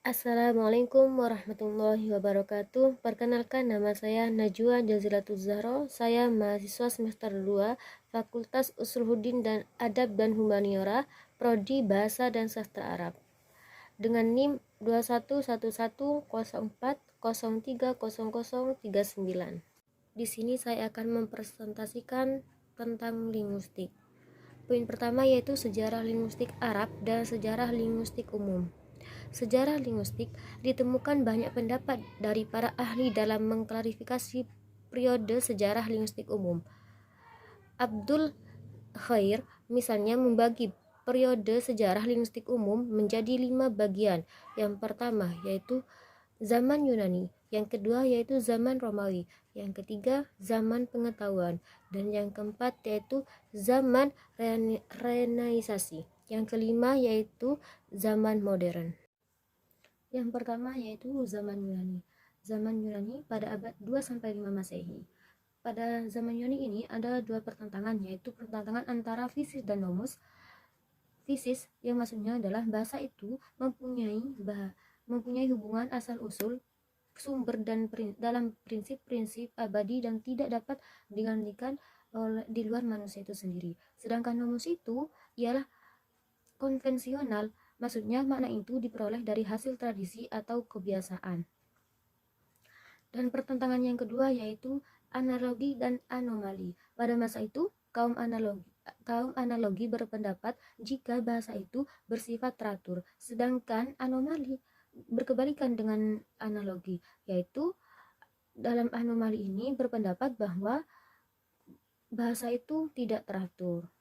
Assalamualaikum warahmatullahi wabarakatuh. Perkenalkan, nama saya Najwa Jazilatul Zahro. Saya mahasiswa semester 2 Fakultas Usuluddin dan Adab dan Humaniora, Prodi Bahasa dan Sastra Arab. Dengan NIM 211104030039. Di sini saya akan mempresentasikan tentang linguistik. Poin pertama yaitu sejarah linguistik Arab dan sejarah linguistik umum. Sejarah linguistik ditemukan banyak pendapat dari para ahli dalam mengklarifikasi periode sejarah linguistik umum. Abdul Khair misalnya membagi periode sejarah linguistik umum menjadi 5 bagian. Yang pertama yaitu zaman Yunani, yang kedua yaitu zaman Romawi, yang ketiga zaman pengetahuan, dan yang keempat yaitu zaman Renaisasi, yang kelima yaitu zaman modern. Yang pertama yaitu zaman Yunani. Zaman Yunani pada abad 2-5 Masehi. Pada zaman Yunani ini ada dua pertentangan, yaitu pertentangan antara fisis dan nomos. Fisis yang maksudnya adalah bahasa itu mempunyai hubungan asal-usul, sumber dan dalam prinsip-prinsip abadi dan tidak dapat digantikan di luar manusia itu sendiri. Sedangkan nomos itu ialah konvensional, maksudnya makna itu diperoleh dari hasil tradisi atau kebiasaan. Dan pertentangan yang kedua yaitu analogi dan anomali. Pada masa itu, kaum analogi berpendapat jika bahasa itu bersifat teratur, sedangkan anomali berkebalikan dengan analogi, yaitu dalam anomali ini berpendapat bahwa bahasa itu tidak teratur.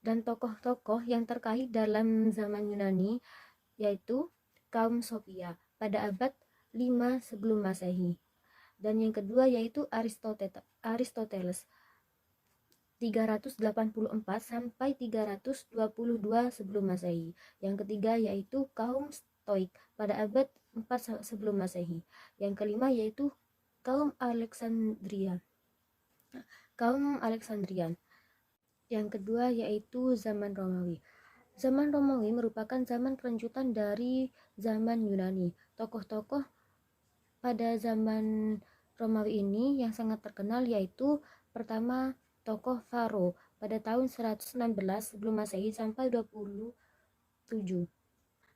Dan tokoh-tokoh yang terkait dalam zaman Yunani yaitu kaum Sophia pada abad 5 sebelum Masehi. Dan yang kedua yaitu Aristoteles 384 sampai 322 sebelum Masehi. Yang ketiga yaitu kaum Stoik pada abad 4 sebelum Masehi. Yang kelima yaitu kaum Alexandrian. Yang kedua yaitu zaman Romawi. Zaman Romawi merupakan zaman kelanjutan dari zaman Yunani. Tokoh-tokoh pada zaman Romawi ini yang sangat terkenal yaitu pertama tokoh Faro pada tahun 116 sebelum Masehi sampai 27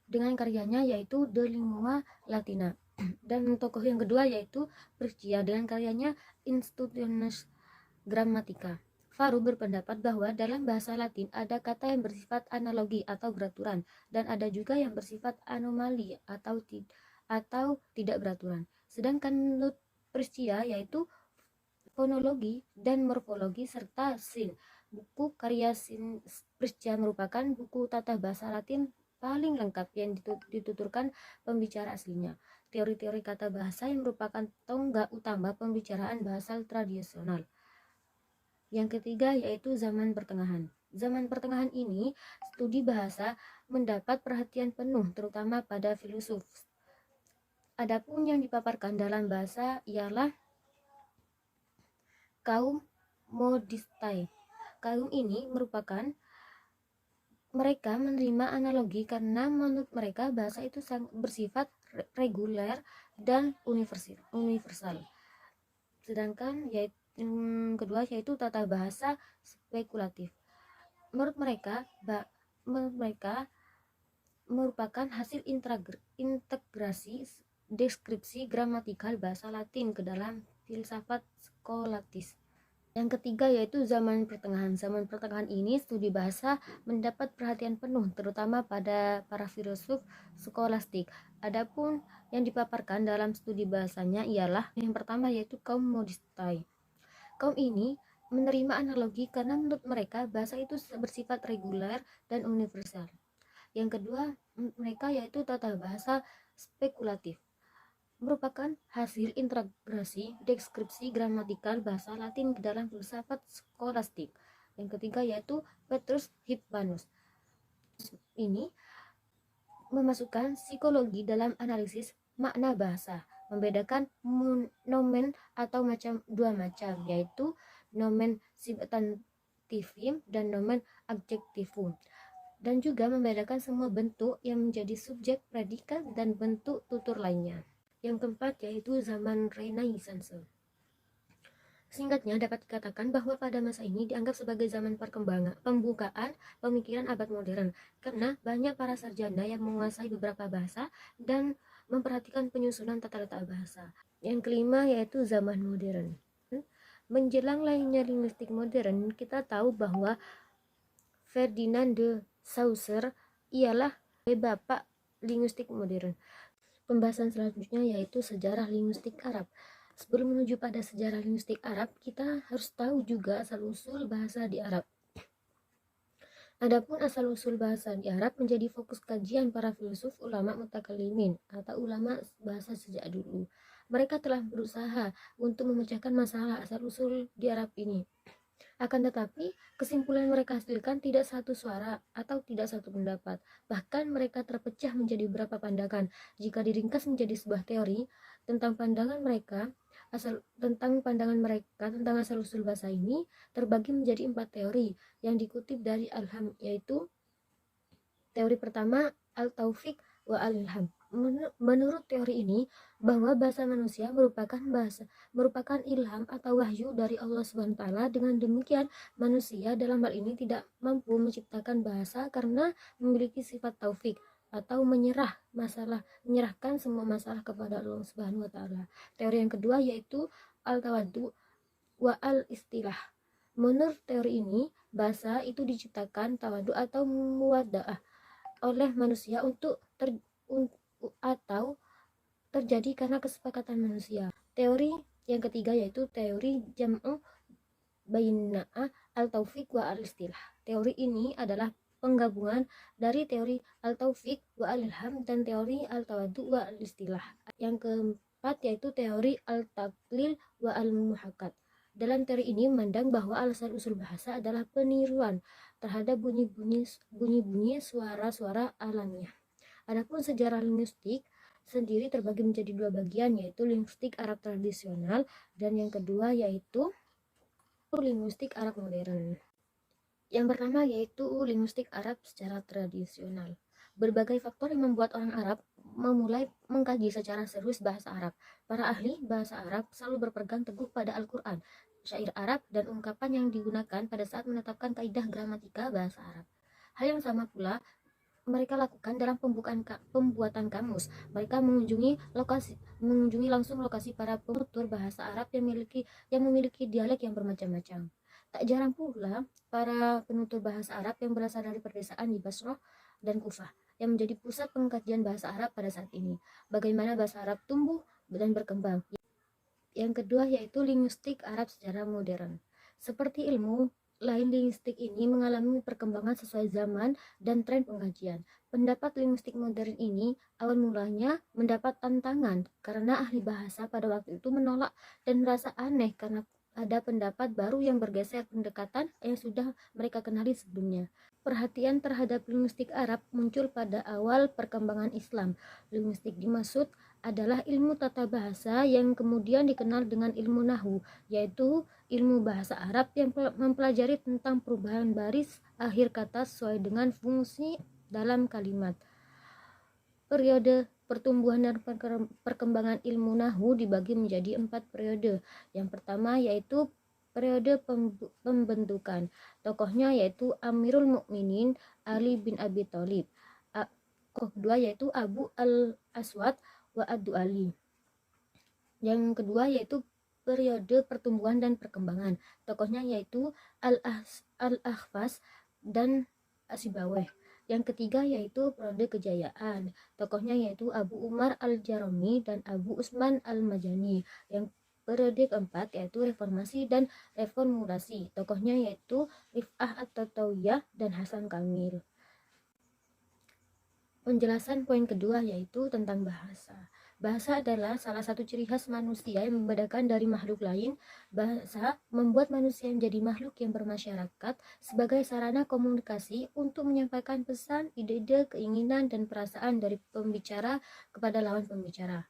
dengan karyanya yaitu De Lingua Latina. Dan tokoh yang kedua yaitu Priscilla dengan karyanya Institutiones Grammatica. Faro berpendapat bahwa dalam bahasa Latin ada kata yang bersifat analogi atau beraturan dan ada juga yang bersifat anomali atau tidak beraturan. Sedangkan menurut Priscilla yaitu fonologi dan morfologi serta sin. Buku karya Priscilla merupakan buku tata bahasa Latin paling lengkap yang dituturkan pembicara aslinya. Teori-teori kata bahasa yang merupakan tonggak utama pembicaraan bahasa tradisional. Yang ketiga yaitu zaman pertengahan. Zaman pertengahan ini studi bahasa mendapat perhatian penuh terutama pada filsuf. Adapun yang dipaparkan dalam bahasa ialah kaum Modistai. Kaum ini mereka menerima analogi karena menurut mereka bahasa itu bersifat reguler dan universal. Sedangkan yaitu yang kedua yaitu tata bahasa spekulatif. Menurut mereka merupakan hasil integrasi deskripsi gramatikal bahasa Latin ke dalam filsafat skolastis. Yang ketiga yaitu zaman pertengahan. Zaman pertengahan ini studi bahasa mendapat perhatian penuh terutama pada para filsuf skolastik. Adapun yang dipaparkan dalam studi bahasanya ialah yang pertama yaitu kaum Modistai. Kaum ini menerima analogi karena menurut mereka bahasa itu bersifat reguler dan universal. Yang kedua, mereka yaitu tata bahasa spekulatif, merupakan hasil integrasi deskripsi gramatikal bahasa Latin ke dalam filsafat skolastik. Yang ketiga yaitu Petrus Hippanus. Ini memasukkan psikologi dalam analisis makna bahasa, membedakan nomen atau dua macam yaitu nomen substantivum dan nomen adjektivum. dan juga membedakan semua bentuk yang menjadi subjek, predikat, dan bentuk tutur lainnya. Yang keempat yaitu zaman Renaissance. Singkatnya, dapat dikatakan bahwa pada masa ini dianggap sebagai zaman perkembangan, pembukaan pemikiran abad modern, karena banyak para sarjana yang menguasai beberapa bahasa dan memperhatikan penyusunan tata letak bahasa. Yang kelima yaitu zaman modern. Menjelang lahirnya linguistik modern, kita tahu bahwa Ferdinand de Saussure ialah bapak linguistik modern. Pembahasan selanjutnya yaitu sejarah linguistik Arab. Sebelum menuju pada sejarah linguistik Arab, kita harus tahu juga asal-usul bahasa di Arab. Adapun asal-usul bahasa di Arab menjadi fokus kajian para filsuf ulama mutakallimin atau ulama bahasa sejak dulu. Mereka telah berusaha untuk memecahkan masalah asal-usul di Arab ini. Akan tetapi, kesimpulan mereka hasilkan tidak satu suara atau tidak satu pendapat. Bahkan mereka terpecah menjadi beberapa pandangan. Jika diringkas menjadi sebuah teori tentang pandangan mereka tentang asal-usul bahasa ini terbagi menjadi 4 teori yang dikutip dari Al-Ham, yaitu teori pertama Al-Taufiq wa Al-Ilham. Menurut teori ini, bahwa bahasa manusia merupakan ilham atau wahyu dari Allah SWT. Dengan demikian, manusia dalam hal ini tidak mampu menciptakan bahasa karena memiliki sifat taufik atau menyerahkan semua masalah kepada Allah SWT. Teori yang kedua yaitu al-tawaddu wa al-istilah. Menurut teori ini, bahasa itu diciptakan tawadu atau muwada'ah oleh manusia atau terjadi karena kesepakatan manusia. Teori yang ketiga yaitu teori jam'u baina al-taufiq wa al-istilah. Teori ini adalah penggabungan dari teori al-taufiq wa al-ilham dan teori al-tawaddu wa al-istilah. Yang keempat yaitu teori al-taqlil wa al-muhakkat. Dalam teori ini memandang bahwa alasan usul bahasa adalah peniruan terhadap bunyi-bunyi suara-suara alamiah. Adapun sejarah linguistik sendiri terbagi menjadi 2 bagian, yaitu linguistik Arab tradisional dan yang kedua yaitu linguistik Arab modern. Yang pertama yaitu linguistik Arab secara tradisional. Berbagai faktor yang membuat orang Arab memulai mengkaji secara serius bahasa Arab. Para ahli bahasa Arab selalu berpegang teguh pada Al-Quran, syair Arab, dan ungkapan yang digunakan pada saat menetapkan kaidah gramatika bahasa Arab. Hal yang sama pula mereka lakukan dalam pembuatan kamus. Mereka mengunjungi langsung lokasi para penutur bahasa Arab yang memiliki dialek yang bermacam-macam. Tak jarang pula para penutur bahasa Arab yang berasal dari pedesaan di Basrah dan Kufah yang menjadi pusat pengkajian bahasa Arab pada saat ini. Bagaimana bahasa Arab tumbuh dan berkembang. Yang kedua yaitu linguistik Arab secara modern. Seperti ilmu lain, linguistik ini mengalami perkembangan sesuai zaman dan tren pengkajian. Pendapat linguistik modern ini awal mulanya mendapat tantangan karena ahli bahasa pada waktu itu menolak dan merasa aneh karena ada pendapat baru yang bergeser pendekatan yang sudah mereka kenali sebelumnya. Perhatian terhadap linguistik Arab muncul pada awal perkembangan Islam. Linguistik dimaksud adalah ilmu tata bahasa yang kemudian dikenal dengan ilmu nahwu, yaitu ilmu bahasa Arab yang mempelajari tentang perubahan baris akhir kata sesuai dengan fungsi dalam kalimat. Periode pertumbuhan dan perkembangan ilmu nahwu dibagi menjadi 4 periode. Yang pertama yaitu periode pembentukan. Tokohnya yaitu Amirul Mukminin Ali bin Abi Thalib. Tokoh kedua yaitu Abu al-Aswad wa ad-Du'ali. Yang kedua yaitu periode pertumbuhan dan perkembangan. Tokohnya yaitu Al-Akhfas dan Asibaweh. Yang ketiga yaitu periode kejayaan. Tokohnya yaitu Abu Umar al-Jarumi dan Abu Usman al-Majani. Yang periode keempat yaitu reformasi dan reformulasi. Tokohnya yaitu Rif'ah at-Tatawiyah dan Hasan Kamil. Penjelasan poin kedua yaitu tentang bahasa. Bahasa adalah salah satu ciri khas manusia yang membedakan dari makhluk lain. Bahasa membuat manusia menjadi makhluk yang bermasyarakat sebagai sarana komunikasi untuk menyampaikan pesan, ide-ide, keinginan, dan perasaan dari pembicara kepada lawan pembicara.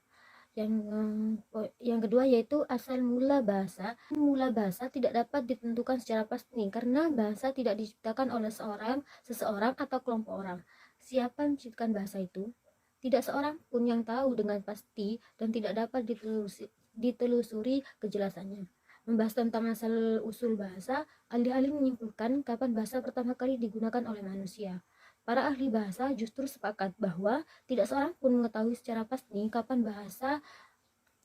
Yang kedua yaitu asal mula bahasa. Mula bahasa tidak dapat ditentukan secara pasti karena bahasa tidak diciptakan oleh seseorang atau kelompok orang. Siapa yang menciptakan bahasa itu? Tidak seorang pun yang tahu dengan pasti dan tidak dapat ditelusuri kejelasannya. Membahas tentang asal usul bahasa, ahli-ahli menyimpulkan kapan bahasa pertama kali digunakan oleh manusia. Para ahli bahasa justru sepakat bahwa tidak seorang pun mengetahui secara pasti kapan bahasa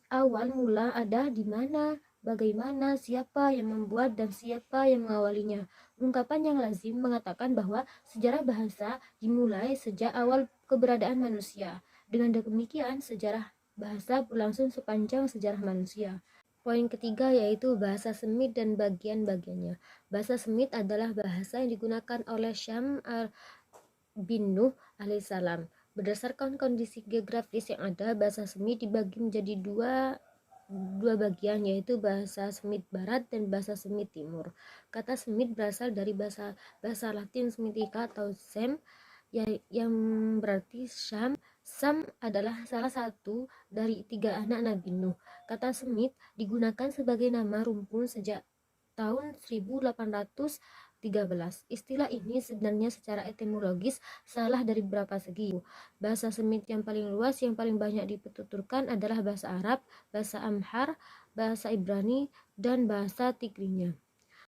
awal mula ada, di mana, bagaimana, siapa yang membuat, dan siapa yang mengawalinya. Ungkapan yang lazim mengatakan bahwa sejarah bahasa dimulai sejak awal keberadaan manusia. Dengan demikian, sejarah bahasa berlangsung sepanjang sejarah manusia. Poin ketiga yaitu bahasa Semit dan bagian-bagiannya. Bahasa Semit adalah bahasa yang digunakan oleh Syam bin Nuh alaihissalam. Berdasarkan kondisi geografis yang ada, bahasa Semit dibagi menjadi dua bagian, yaitu bahasa Semit Barat dan bahasa Semit Timur. Kata Semit berasal dari bahasa Latin Semitica atau Sem, yang berarti Syam. Sam adalah salah satu dari 3 anak Nabi Nuh. Kata Semit digunakan sebagai nama rumpun sejak tahun 1813. Istilah ini sebenarnya secara etimologis salah dari beberapa segi. Bahasa Semit yang paling luas, yang paling banyak dituturkan adalah bahasa Arab, bahasa Amhar, bahasa Ibrani, dan bahasa Tigrinya.